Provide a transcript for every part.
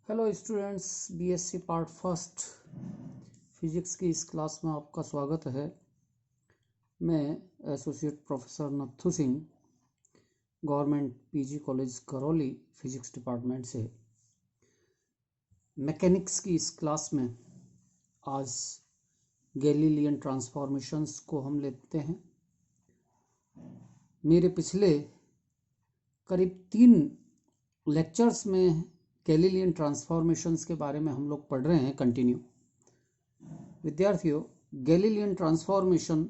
Hello students, BSc part first physics की इस class में आपका स्वागत है। मैं associate professor Nathu Singh, government PG college Karauli physics department से मैकेनिक्स की इस क्लास में आज गैलीलियन ट्रांसफॉर्मेशंस को हम लेते हैं। मेरे पिछले करीब 3 लेक्चर्स में गैलीलियन ट्रांसफॉर्मेशंस के बारे में हम लोग पढ़ रहे हैं कंटिन्यू। विद्यार्थियों, गैलीलियन ट्रांसफॉर्मेशन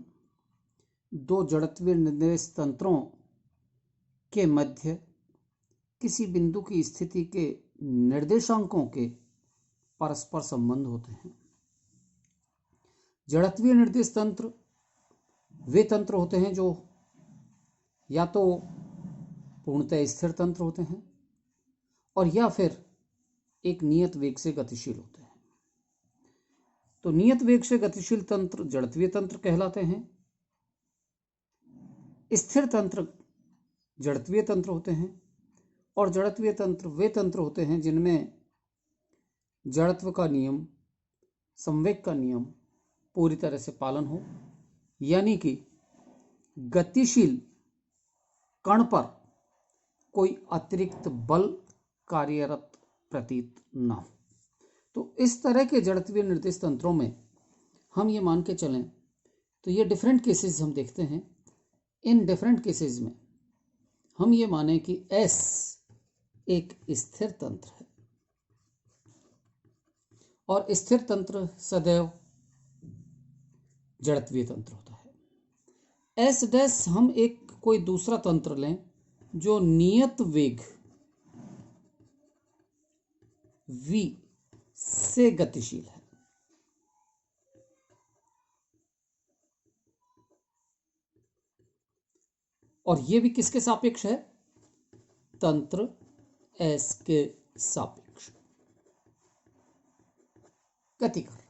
दो जड़त्वीय निर्देश तंत्रों के मध्य किसी बिंदु की स्थिति के निर्देशांकों के परस्पर संबंध होते हैं। जड़त्वीय निर्देश तंत्र वे तंत्र होते हैं जो या तो पूर्णतः स्थिर तंत्र होते हैं और या फिर एक नियत वेग से गतिशील होते हैं। तो नियत वेग से गतिशील तंत्र जड़त्वीय तंत्र कहलाते हैं। स्थिर तंत्र जड़त्वीय तंत्र होते हैं और जड़त्वीय तंत्र वे तंत्र होते हैं जिनमें जड़त्व का नियम, संवेग का नियम पूरी तरह से पालन हो, यानी कि गतिशील कण पर कोई अतिरिक्त बल कार्यरत प्रतीत न हो। तो इस तरह के जड़त्वीय निर्देश तंत्रों में हम ये मान के चलें तो ये डिफरेंट केसेस हम देखते हैं। इन डिफरेंट केसेस में हम ये माने कि S एक स्थिर तंत्र है और स्थिर तंत्र सदैव जड़त्वीय तंत्र होता है। S डैश हम एक कोई दूसरा तंत्र लें जो नियत वेग v से गतिशील है। और यह भी किसके सापेक्ष है? तंत्र S के सापेक्ष गति कर रहा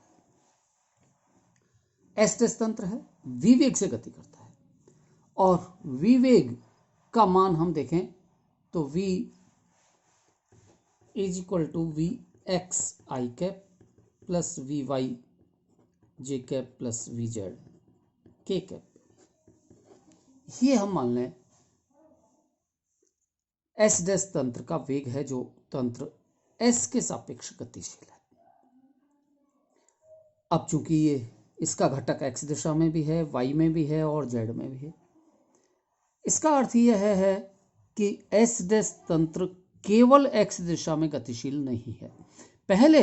है। S डैश तंत्र है, v वेग से गति करता है और v वेग का मान हम देखें तो v is equal to we x i cap plus v y j cap plus v z k cap. ये हम मान लें एस डैश तंत्र का वेग है जो तंत्र एस के सापेक्ष गतिशील है। अब चूंकि ये इसका घटक एक्स दिशा में भी है, वाई में भी है और जेड में भी है, इसका अर्थ यह है कि एस डैश तंत्र केवल एक्स दिशा में गतिशील नहीं है। पहले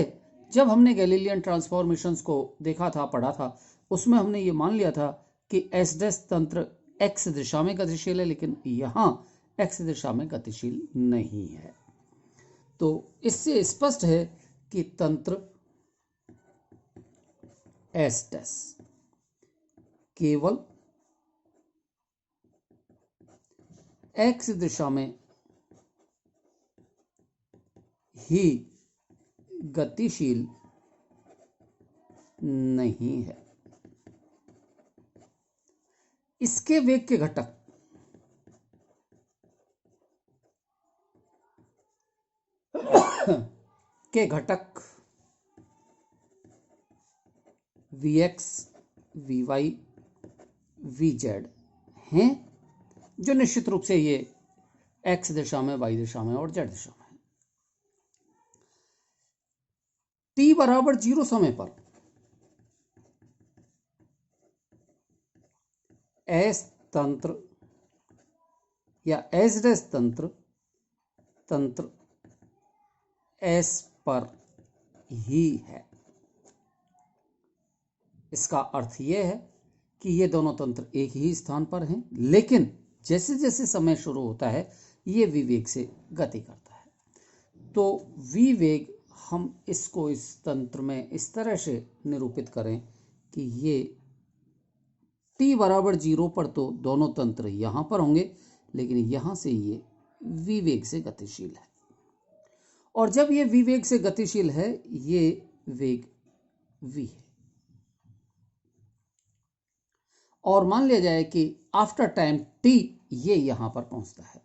जब हमने गैलीलियन ट्रांसफॉर्मेशंस को देखा था, पढ़ा था, उसमें हमने ये मान लिया था कि एस डैश तंत्र एक्स दिशा में गतिशील है, लेकिन यहां एक्स दिशा में गतिशील नहीं है। तो इससे स्पष्ट है कि तंत्र एस डैश केवल एक्स दिशा में ही गतिशील नहीं है। इसके वेग के घटक Vx, Vy, Vz हैं, जो निश्चित रूप से ये x दिशा में, y दिशा में और z दिशा में है। t बराबर 0 समय पर S तंत्र या S डैश तंत्र S पर ही है। इसका अर्थ यह है कि ये दोनों तंत्र एक ही स्थान पर हैं, लेकिन जैसे जैसे समय शुरू होता है ये v वेग से गति करता है। तो v वेग हम इसको इस तंत्र में इस तरह से निरूपित करें कि ये t बराबर 0 पर तो दोनों तंत्र यहां पर होंगे, लेकिन यहां से ये v वेग से गतिशील है। और जब ये v वेग से गतिशील है, ये वेग v है। और मान लिया जाए कि आफ्टर टाइम t ये यहां पर पहुंचता है,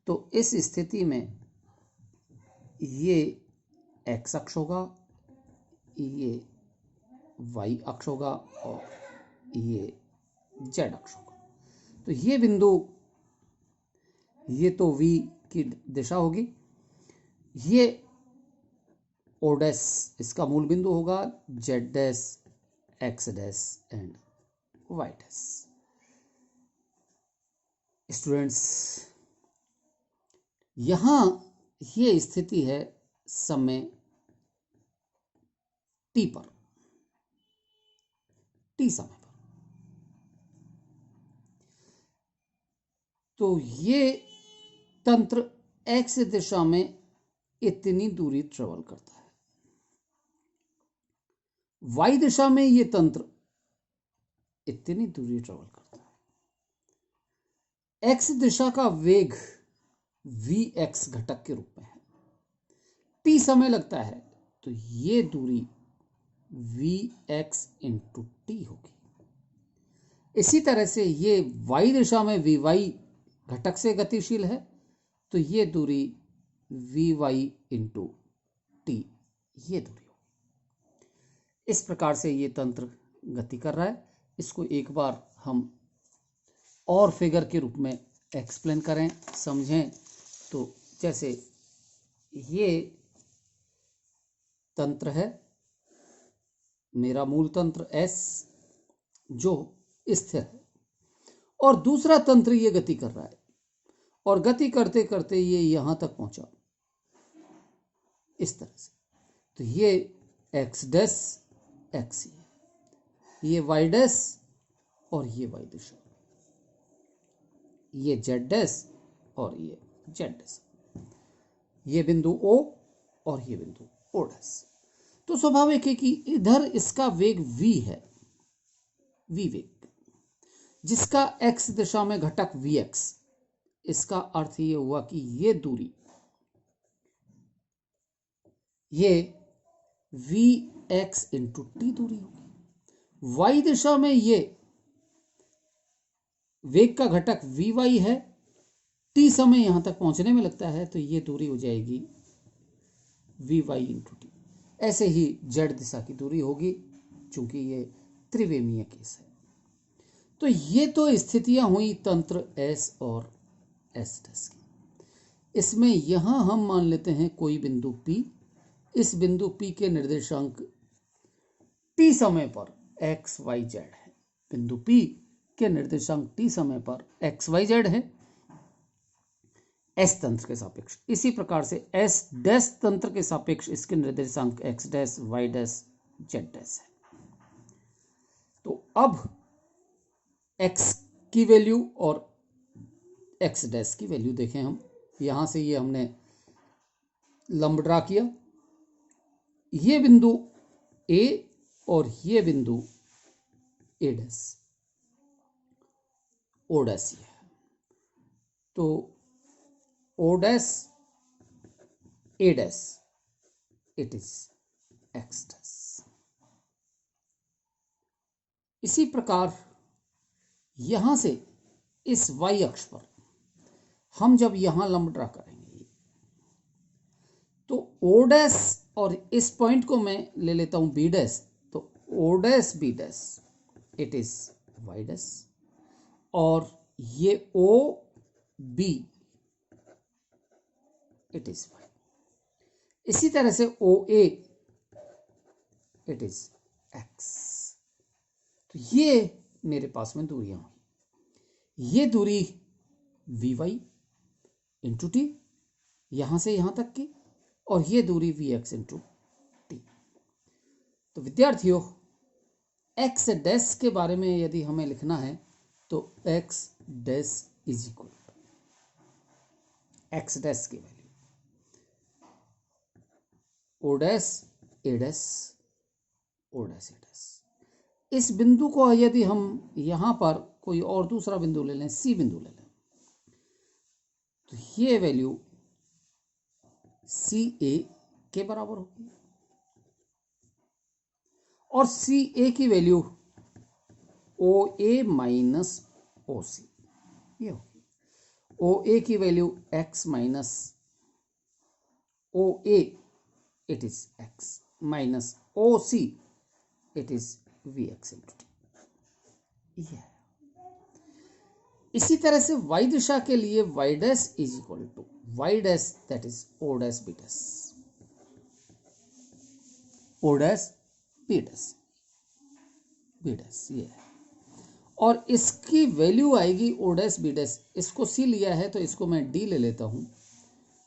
तो इस स्थिति में ये एक्स अक्ष होगा, ये वाई अक्ष होगा और ये जेड अक्ष होगा। तो ये बिंदु, ये तो v की दिशा होगी, ये ओ डैश इसका मूल बिंदु होगा, z dash, x dash and y dash. Students, यहां ये स्थिति है समय टी पर, टी समय पर। तो ये तंत्र एक्स दिशा में इतनी दूरी ट्रेवल करता है, वाई दिशा में ये तंत्र इतनी दूरी ट्रेवल करता है। एक्स दिशा का वेग वी एक्स घटक के रूप में है, टी समय लगता है, तो ये दूरी वी एक्स इंटू टी होगी। इसी तरह से ये वाई दिशा में वी वाई घटक से गतिशील है, तो ये दूरी वी वाई इंटू टी, ये दूरी होगी। इस प्रकार से ये तंत्र गति कर रहा है। इसको एक बार हम और फिगर के रूप में एक्सप्लेन करें, समझें। तो जैसे ये तंत्र है, मेरा मूल तंत्र एस जो स्थिर है, और दूसरा तंत्र ये गति कर रहा है, और गति करते करते ये यहां तक पहुंचा इस तरह से। तो ये एक्स डैश एक्स, ये वाई डैश और ये वाई दिशा, ये जेड डैश और ये जेड डैश, ये बिंदु ओ और ये बिंदु ओ डैश। तो स्वाभाविक है कि इधर इसका वेग v है, v वेग, जिसका x दिशा में घटक vx। इसका अर्थ ये हुआ कि ये दूरी, ये vx इंटू टी दूरी होगी। y दिशा में ये वेग का घटक vy है, t समय यहां तक पहुंचने में लगता है, तो ये दूरी हो जाएगी vy इंटू टी। ऐसे ही z दिशा की दूरी होगी, चूंकि ये त्रिविमीय केस है। तो ये तो स्थितियां हुई तंत्र S और S डैश की। इसमें यहां हम मान लेते हैं कोई बिंदु P। इस बिंदु P के निर्देशांक t समय पर x y z है। बिंदु P के निर्देशांक t समय पर x y z है S तंत्र के सापेक्ष। इसी प्रकार से S डैश तंत्र के सापेक्ष इसके निर्देशांक x dash y dash z dash है। तो अब x की वैल्यू और x डैश की वैल्यू देखें हम। यहां से ये हमने लंब ड्रा किया, ये बिंदु A और ये बिंदु A डैश, O डैश ये है। तो O dash A dash, it is x dash. इसी प्रकार यहां से इस y अक्ष पर हम जब यहां लंब ड्रा करेंगे, तो O डैश और इस पॉइंट को मैं ले लेता हूं B डैश, तो O dash B dash, it is y dash, और ये O B, it is y। इसी तरह से O A, it is x। तो ये मेरे पास में दूरियां हुई। ये दूरी vy इंटू टी यहां से यहां तक की, और ये दूरी vx इंटू टी। तो विद्यार्थियों, x डैश के बारे में यदि हमें लिखना है तो x dash is equal x dash की value o dash a dash o dash a dash. इस बिंदु को यदि हम यहां पर कोई और दूसरा बिंदु ले लें, C बिंदु ले लें, तो ये वैल्यू सी ए के बराबर होगी, और सी ए की वैल्यू ओ ए माइनस ओ सी ये होगी। ओ ए की value x minus O A it is x minus OC it is Vx into t। ये इसी तरह से y दिशा के लिए y dash is equal to y dash that is o dash b dash, o dash b dash, b dash ये है, और इसकी वैल्यू आएगी o डैश b डैश। इसको c लिया है तो इसको मैं d ले लेता हूं,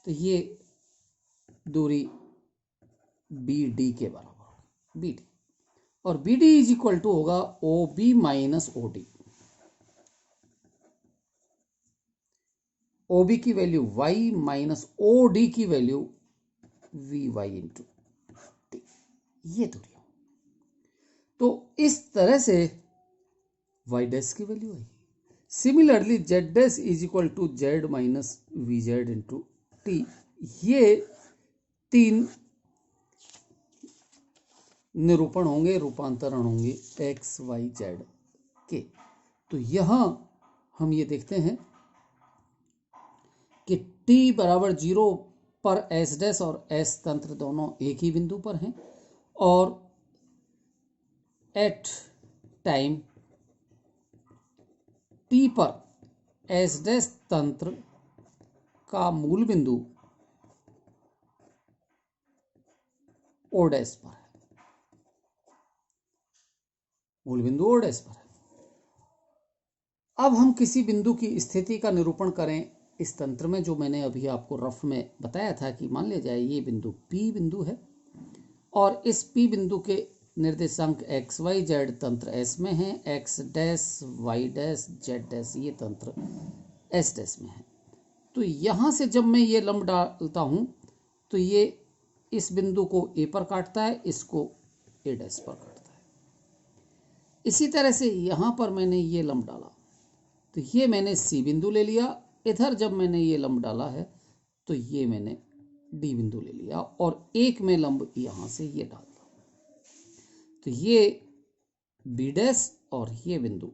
तो ये दूरी BD के बराबर होगी, BD, और BD इज इक्वल टू होगा OB माइनस OD। OB की वैल्यू y माइनस OD की वैल्यू Vy इंटू टी, ये दूरी हो। तो इस तरह से y डैश की वैल्यू आई। Similarly z dash is equal to z minus Vz into t, ये तीन निरूपण होंगे, रूपांतरण होंगे x y z के। तो यहां हम ये देखते हैं कि t बराबर 0 पर s डैश और s तंत्र दोनों एक ही बिंदु पर हैं, और एट टाइम t पर s डैश तंत्र का मूल बिंदु o डैश पर है, मूल बिंदु o डैश पर है। अब हम किसी बिंदु की स्थिति का निरूपण करें इस तंत्र में, जो मैंने अभी आपको रफ में बताया था कि मान लिया जाए ये बिंदु P बिंदु है, और इस P बिंदु के निर्देशांक x y z तंत्र S में है, x dash y dash z dash ये तंत्र S डैश में है। तो यहाँ से जब मैं ये लंब डालता हूँ तो ये इस बिंदु को A पर काटता है, इसको A डैश पर काटता है। इसी तरह से यहाँ पर मैंने ये लंब डाला तो ये मैंने C बिंदु ले लिया, इधर जब मैंने ये लंब डाला है तो ये मैंने D बिंदु ले लिया, और एक में लंब यहाँ से ये डाल दिया, तो ये B डैश और ये बिंदु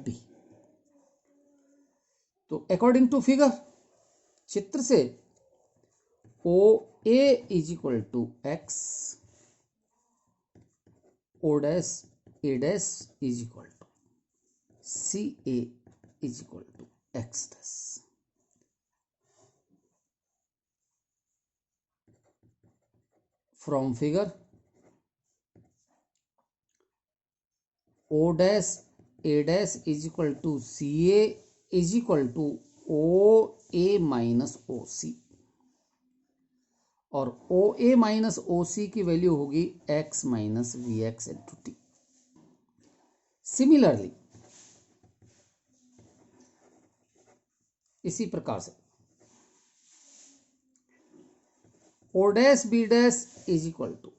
D। तो अकॉर्डिंग टू फिगर, चित्र से OA इज equal to x, O dash A dash is equal to CA is equal to x dash. From figure O dash A dash is equal to CA is equal to OA minus OC, और OA minus OC की value होगी x minus Vx into t. Similarly इसी प्रकार से O dash B dash is equal to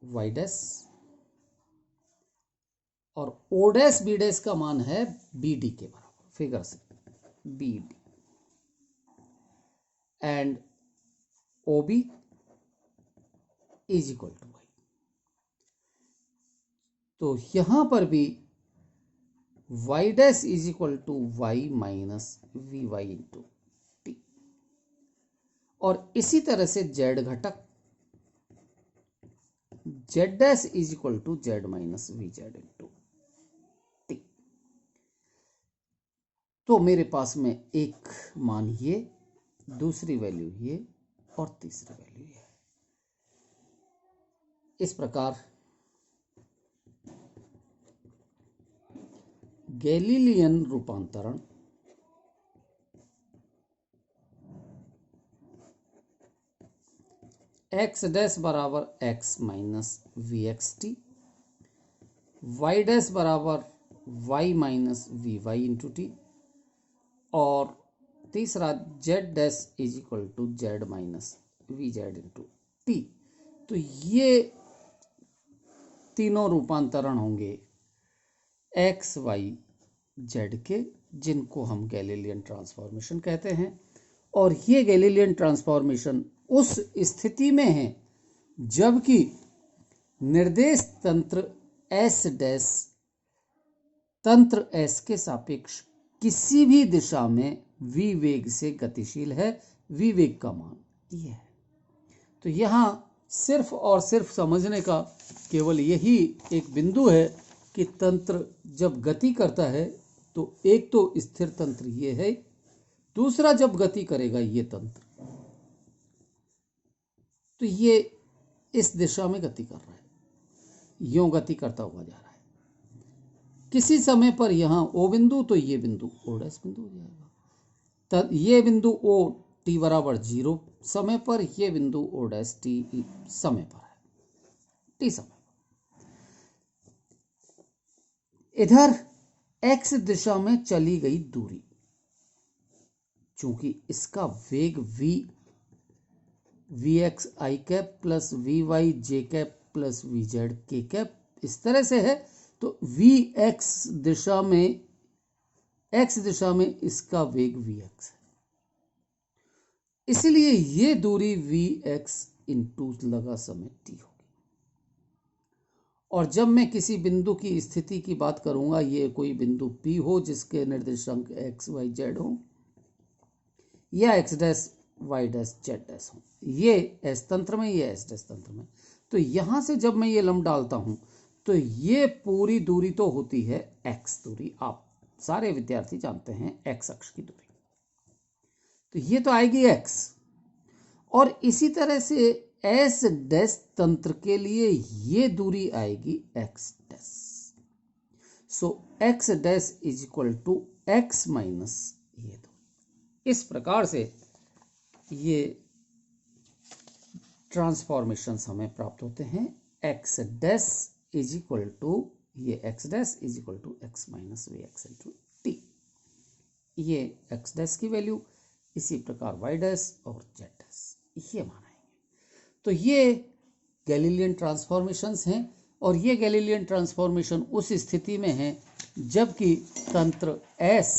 y dash, और O dash B dash का मान है BD के बराबर, फिगर से BD, and OB is equal to y। तो यहां पर भी y dash is equal to y minus Vy into t, और इसी तरह से z घटक z dash is equal to z minus Vz into t. तो मेरे पास में एक मान ये, दूसरी वैल्यू ये, और तीसरी वैल्यू ये। इस प्रकार गैलीलियन रूपांतरण x डैश बराबर x minus Vxt, y dash बराबर y minus Vy into t, और तीसरा z dash is equal to z minus Vz into t. तो ये तीनों रूपांतरण होंगे x y z के, जिनको हम गैलीलियन ट्रांसफॉर्मेशन कहते हैं, और ये गैलीलियन ट्रांसफॉर्मेशन उस स्थिति में है जबकि निर्देश तंत्र S डैश तंत्र S के सापेक्ष किसी भी दिशा में v वेग से गतिशील है। v वेग का मान ये है। तो यहाँ सिर्फ और सिर्फ समझने का केवल यही एक बिंदु है कि तंत्र जब गति करता है तो एक तो स्थिर तंत्र ये है, दूसरा जब गति करेगा ये तंत्र, तो ये इस दिशा में गति कर रहा है, यूं गति करता हुआ जा रहा है। किसी समय पर यहाँ ओ बिंदु, तो ये बिंदु ओ डैश बिंदु हो जाएगा। तब ये बिंदु ओ टी बराबर 0 समय पर, ये बिंदु ओ डैश टी समय पर है, टी समय पर। इधर x दिशा में चली गई दूरी, चूंकि इसका वेग v x i cap plus v y j cap plus v z k cap इस तरह से है, तो वी एक्स दिशा में इसका वेग वी एक्स है, इसलिए ये दूरी वी एक्स इंटू लगा समय टी होगी। और जब मैं किसी बिंदु की स्थिति की बात करूंगा, ये कोई बिंदु P हो जिसके निर्देशांक x y z हो, या x dash y dash z dash हो, ये S तंत्र में, ये S डैश तंत्र में, तो यहां से जब मैं ये लंब डालता हूं तो ये पूरी दूरी तो होती है x दूरी, आप सारे विद्यार्थी जानते हैं x अक्ष की दूरी, तो ये तो आएगी x। और इसी तरह से S डैश तंत्र के लिए ये दूरी आएगी x dash. So x dash is equal to x minus ये दूरी। इस प्रकार से ये ट्रांसफॉर्मेशंस हमें प्राप्त होते हैं। x dash is equal to ये x dash is equal to x minus v x into t, ये x डैश की वैल्यू, इसी प्रकार y डैश और z डैश ये माना। तो ये गैलीलियन ट्रांसफॉर्मेशंस हैं, और ये गैलीलियन ट्रांसफॉर्मेशन उस स्थिति में है जबकि तंत्र S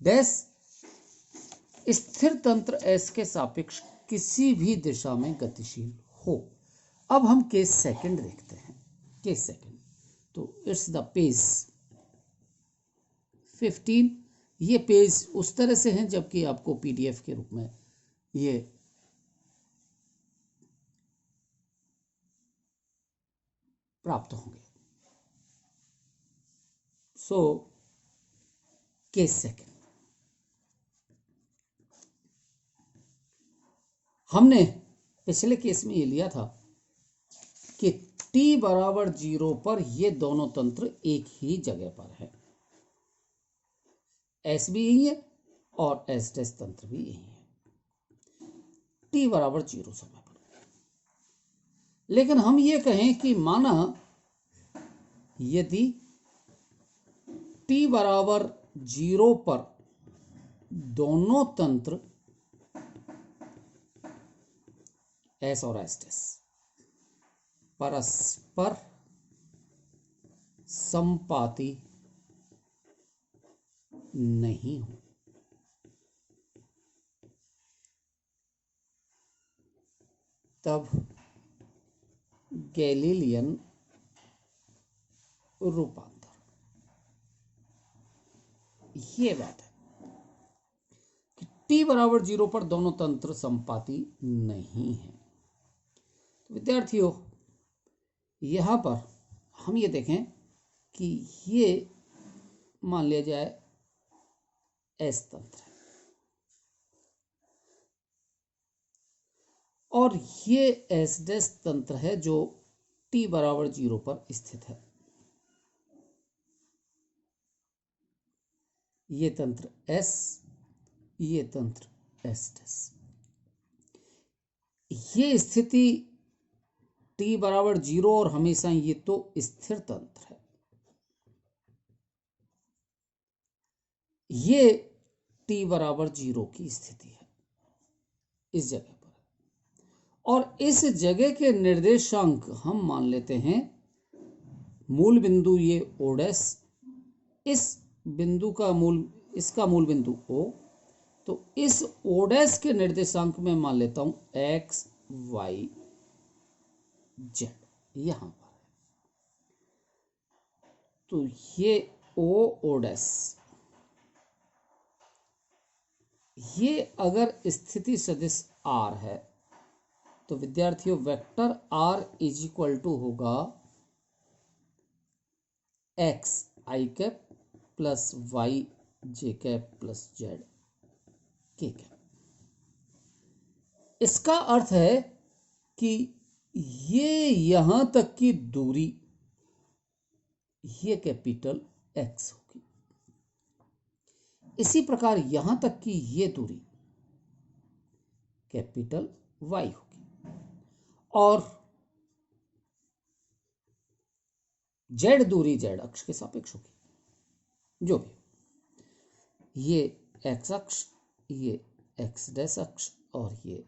डैश स्थिर तंत्र S के सापेक्ष किसी भी दिशा में गतिशील हो। अब हम केस सेकंड देखते हैं। केस सेकंड, तो इट्स द पेज 15। ये पेज उस तरह से हैं जबकि आपको पीडीएफ के रूप में ये प्राप्त होंगे। सो केस सेकंड, हमने पिछले केस में ये लिया था कि t बराबर 0 पर ये दोनों तंत्र एक ही जगह पर है, S भी यही है और S डैश तंत्र भी यही है, t बराबर 0 समय पर। लेकिन हम ये कहें कि माना यदि t बराबर 0 पर दोनों तंत्र S और S डैश परस्पर संपाती नहीं हो, तब गैलीलियन रूपांतर, ये बात है कि t बराबर 0 पर दोनों तंत्र संपाती नहीं है। तो विद्यार्थियों, यहां पर हम ये देखें कि ये मान लिया जाए S तंत्र है और ये S डैश तंत्र है जो t बराबर 0 पर स्थित है। ये तंत्र S, ये तंत्र S डैश। ये स्थिति t बराबर 0 और हमेशा ये तो स्थिर तंत्र है। ये t बराबर 0 की स्थिति है इस जगह पर, और इस जगह के निर्देशांक हम मान लेते हैं मूल बिंदु ये o डैश, इस बिंदु का इसका मूल बिंदु O, तो इस o डैश के निर्देशांक में मान लेता हूं x y z यहां पर है। तो ये o डैश ये अगर स्थिति सदिश r है तो विद्यार्थियों vector r is equal to होगा x i cap plus y j cap plus z k cap. इसका अर्थ है कि ये यहां तक की दूरी ये कैपिटल X होगी, इसी प्रकार यहां तक की ये दूरी कैपिटल Y होगी, और Z दूरी Z अक्ष के सापेक्ष होगी। जो भी ये X अक्ष, ये X डैश अक्ष और ये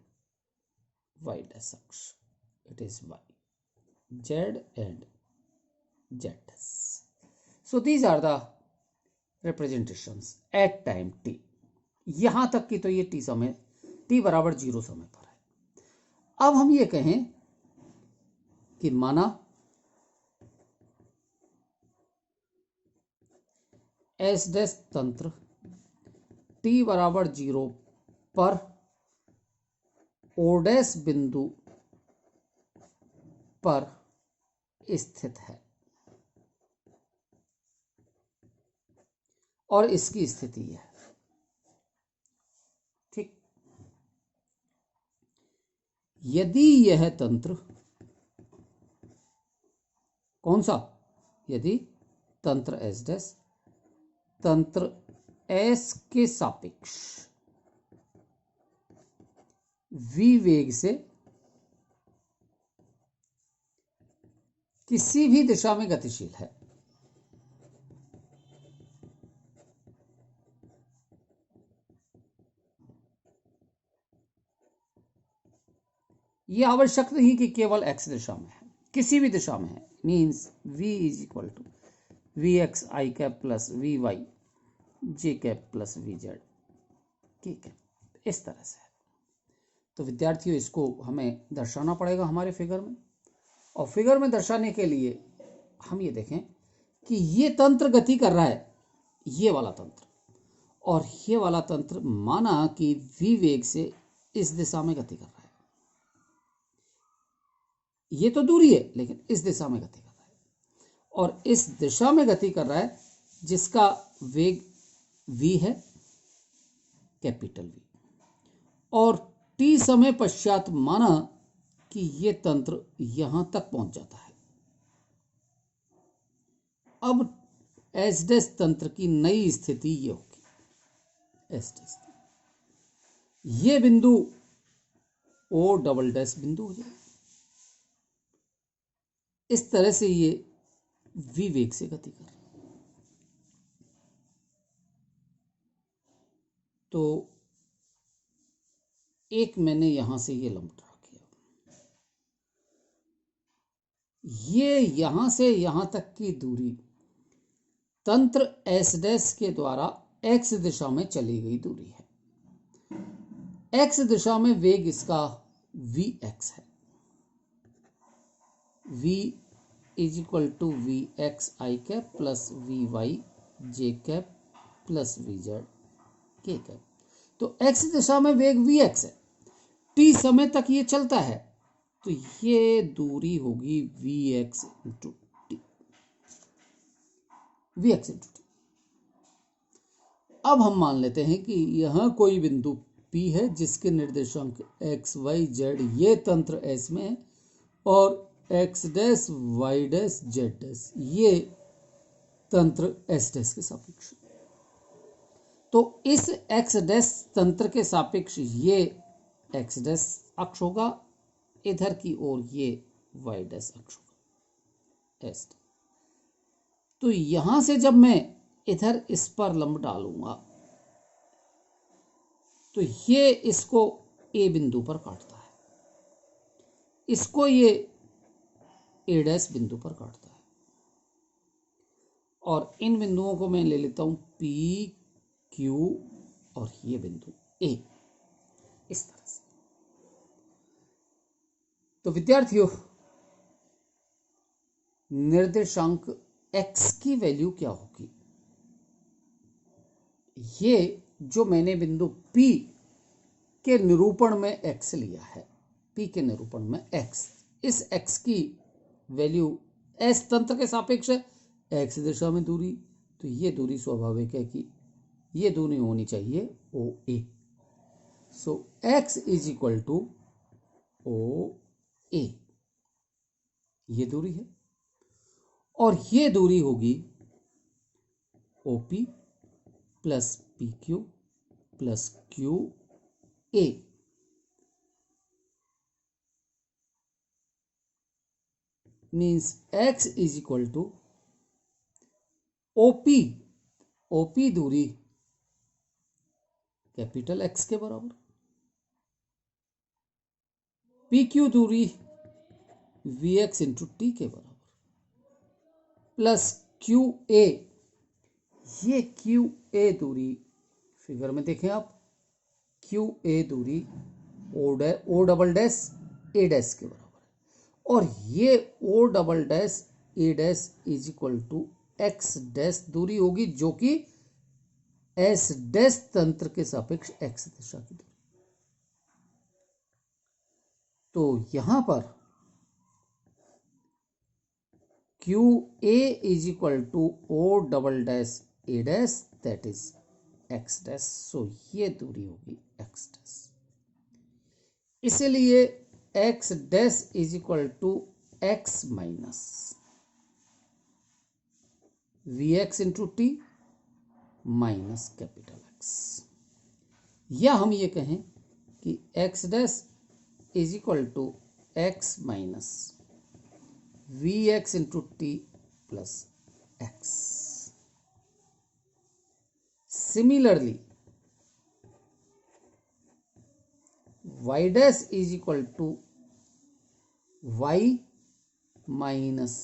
Y डैश अक्ष, it is Y, Z and Z dash. So these are the representations at time t. यहां तक की तो ये t समय t बराबर 0 समय पर है। अब हम ये कहें कि माना S डैश तंत्र t बराबर 0 पर O डैश बिंदु पर स्थित है और इसकी स्थिति है, ठीक। यदि यह तंत्र कौन सा, यदि तंत्र S डैश तंत्र S के सापेक्ष v वेग से किसी भी दिशा में गतिशील है, यह आवश्यक नहीं कि केवल x दिशा में है, किसी भी दिशा में है, means v is equal to we x i cap plus v y j cap plus v z k cap, इस तरह से है। तो विद्यार्थियों इसको हमें दर्शाना पड़ेगा हमारे फिगर में, और फिगर में दर्शाने के लिए हम ये देखें कि ये तंत्र गति कर रहा है, ये वाला तंत्र, और ये वाला तंत्र माना कि v वेग से इस दिशा में गति कर रहा है, ये तो दूरी है लेकिन इस दिशा में गति कर रहा है, और इस दिशा में गति कर रहा है जिसका वेग v है, कैपिटल V, और t समय पश्चात माना कि ये तंत्र यहां तक पहुंच जाता है। अब S डैश तंत्र की नई स्थिति ये होगी, S डैश, ये बिंदु O डबल डैश बिंदु हो जाए, इस तरह से ये v वेग से गति कर रहा है। तो एक मैंने यहां से ये लंब ड्रा किया, ये यहां से यहां तक की दूरी तंत्र S डैश के द्वारा x दिशा में चली गई दूरी है। x दिशा में वेग इसका vx है, v is equal to we x i cap plus v y j cap plus v z k cap. तो x दिशा में वेग vx है, t समय तक ये चलता है, तो ये दूरी होगी vx into T, vx into T. अब हम मान लेते हैं कि यहां कोई बिंदु P है जिसके निर्देशांक x y z ये तंत्र S में है, और x dash y dash z dash ये तंत्र S डैश के सापेक्ष। तो इस x डैश तंत्र के सापेक्ष ये x डैश अक्ष होगा, इधर की ओर ये y डैश अक्ष होगा, S। तो यहां से जब मैं इधर इस पर लंब डालूंगा तो ये इसको A बिंदु पर काटता है, इसको ये A डैश बिंदु पर काटता है, और इन बिंदुओं को मैं ले लेता हूं P Q और ये बिंदु A, इस तरह से। तो विद्यार्थियों निर्देशांक x की वैल्यू क्या होगी, ये जो मैंने बिंदु P के निरूपण में x लिया है, P के निरूपण में x, इस x की वैल्यू s तंत्र के सापेक्ष है, x दिशा में दूरी, तो ये दूरी स्वाभाविक है कि ये दूरी होनी चाहिए OA। So x is equal to OA, ये दूरी है, और ये दूरी होगी OP plus PQ plus QA। Means x is equal to OP दूरी कैपिटल X के बराबर, PQ दूरी VX इंटू T के बराबर, प्लस QA, ये QA दूरी फिगर में देखें आप, QA दूरी O double dash A dash के बराबर है, और ये O double dash A dash is equal to X dash दूरी होगी, जो कि S डैश तंत्र के सापेक्ष X दिशा की दूरी। तो यहां पर QA is equal to O double dash A dash, that is X dash. So ये दूरी होगी X डैश। इसलिए X dash is equal to X minus VX into T minus capital X, या हम ये कहें कि X dash is equal to X minus VX into T plus X। Similarly Y dash is equal to Y minus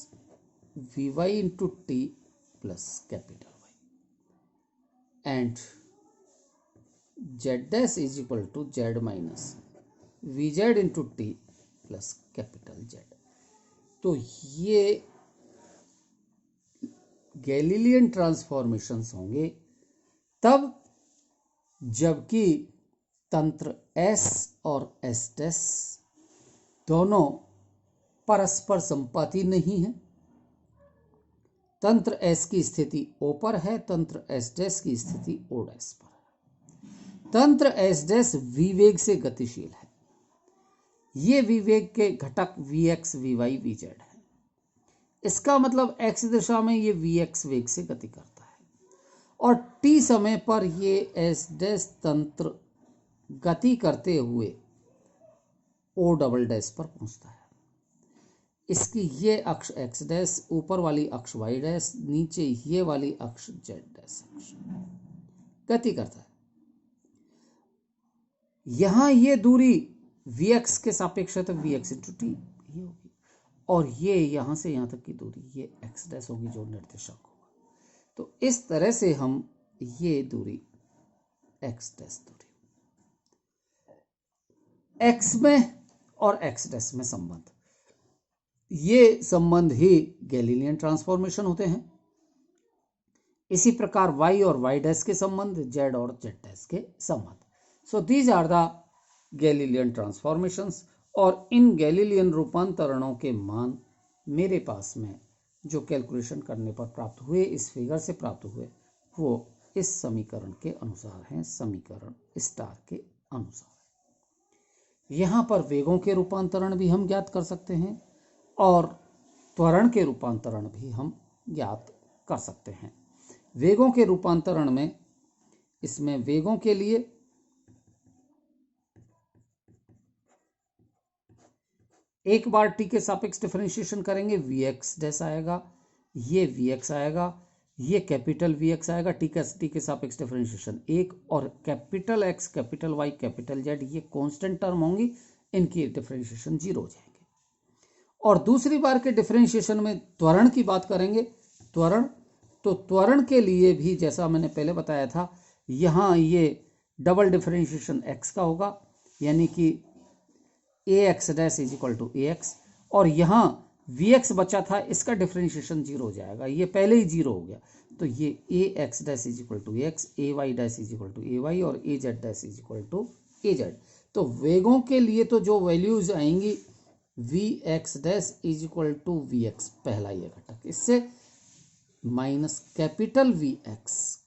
VY into T plus capital Y, and Z dash is equal to Z minus VZ into T plus capital Z। तो ये Galilean transformations होंगे तब जबकि तंत्र S और S dash दोनों परस्पर संपाती नहीं है। तंत्र S की स्थिति O पर है, तंत्र S डैश की स्थिति O डैश पर है। तंत्र S डैश विवेग से गतिशील है, ये विवेग के घटक Vx Vy Vz है। इसका मतलब x दिशा में ये Vx वेग से गति करता है, और t समय पर ये S डैश तंत्र गति करते हुए O डबल डैश पर पहुंचता है। इसकी ये अक्ष x डैश, ऊपर वाली अक्ष y डैश, नीचे ये वाली अक्ष z डैश अक्ष गति करता है। यहां ये दूरी Vx के सापेक्ष है, तो Vx इंटू T ये होगी, और ये यहां से यहां तक की दूरी ये x डैश होगी जो निर्देशक होगा। तो इस तरह से हम ये दूरी x डैश दूरी, x में और x डैश में संबंध, ये संबंध ही गैलीलियन ट्रांसफॉर्मेशन होते हैं। इसी प्रकार y और y डैश के संबंध, z और z डैश के संबंध। So these are the Galilean transformations, और इन गैलीलियन रूपांतरणों के मान मेरे पास में जो कैलकुलेशन करने पर प्राप्त हुए, इस फिगर से प्राप्त हुए, वो इस समीकरण के अनुसार हैं, समीकरण स्टार के अनुसार। यहाँ पर वेगों के रूपांतरण भी हम ज्ञात कर सकते हैं और त्वरण के रूपांतरण भी हम ज्ञात कर सकते हैं। वेगों के रूपांतरण में, इसमें वेगों के लिए एक बार t के सापेक्ष डिफरेंशिएशन करेंगे, Vx डैश आएगा, ये Vx आएगा, ये कैपिटल Vx आएगा, t के सापेक्ष डिफरेंशिएशन 1, और capital X, capital Y, capital Z ये कांस्टेंट टर्म होंगी, इनकी डिफरेंशिएशन 0 हो जाएंगे। और दूसरी बार के डिफरेंशिएशन में त्वरण की बात करेंगे। त्वरण, तो त्वरण के लिए भी जैसा मैंने पहले बताया था, यहाँ ये डबल डिफरेंशिएशन x का होगा, यानी कि ax dash is equal to ax, और यहाँ vx बचा था, इसका डिफरेंशिएशन 0 हो जाएगा, ये पहले ही 0 हो गया, तो ये A X dash is equal to X, A Y dash is equal to A Y और A Z dash is equal to A Z. तो वेगों के लिए तो जो वैल्यूज आएंगी V X dash is equal to we X, पहला ये घटक, इससे minus capital V X,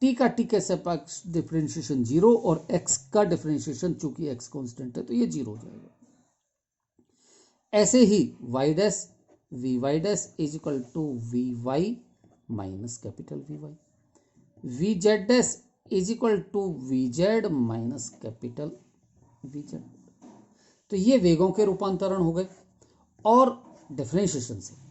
T का टी के सापेक्ष डिफरेंशिएशन 0 और एक्स का डिफरेंशिएशन, चूंकि एक्स कांस्टेंट है तो ये 0 हो जाएगा। ऐसे ही Y dash V Y dash is equal to V Y minus capital V Y, V Z dash is equal to V Z minus capital V Z. तो ये वेगों के रूपांतरण हो गए और डिफरेंशिएशन से।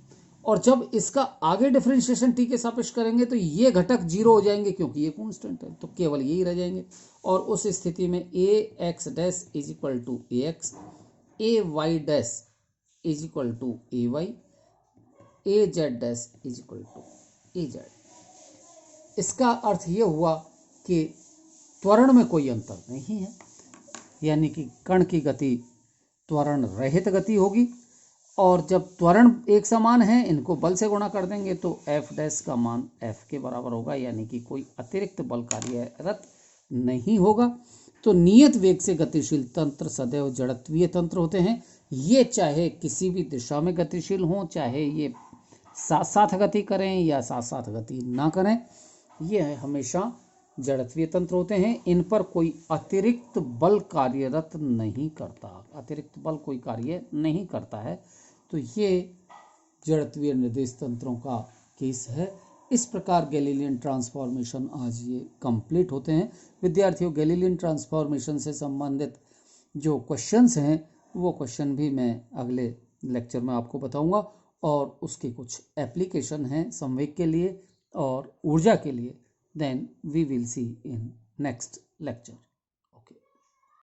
और जब इसका आगे डिफरेंशिएशन टी के सापेक्ष करेंगे तो ये घटक 0 हो जाएंगे क्योंकि ये कांस्टेंट है, तो केवल यही रह जाएंगे। और उस स्थिति में A X dash is equal to A X, A Y dash is equal to A Y, A Z dash is equal to A Z. इसका अर्थ ये हुआ कि त्वरण में कोई अंतर नहीं है, यानी कि कण की गति त्वरण रहित गति होगी। और जब त्वरण एक समान है, इनको बल से गुणा कर देंगे तो एफ डैश का मान एफ के बराबर होगा, यानी कि कोई अतिरिक्त बल कार्यरत नहीं होगा। तो नियत वेग से गतिशील तंत्र सदैव जड़त्वीय तंत्र होते हैं। ये चाहे किसी भी दिशा में गतिशील हों, चाहे ये साथ साथ गति करें या साथ साथ गति ना करें, ये हमेशा जड़त्वीय तंत्र होते हैं। इन पर कोई अतिरिक्त बल कार्यरत नहीं करता, अतिरिक्त बल कोई कार्य नहीं करता है। तो ये जड़त्वीय निर्देश तंत्रों का केस है। इस प्रकार गैलीलियन ट्रांसफॉर्मेशन आज ये कंप्लीट होते हैं। विद्यार्थियों, गैलीलियन ट्रांसफॉर्मेशन से संबंधित जो क्वेश्चंस हैं वो क्वेश्चन भी मैं अगले लेक्चर में आपको बताऊंगा, और उसके कुछ एप्लीकेशन हैं संवेग के लिए और ऊर्जा के लिए। Then we will see in next lecture.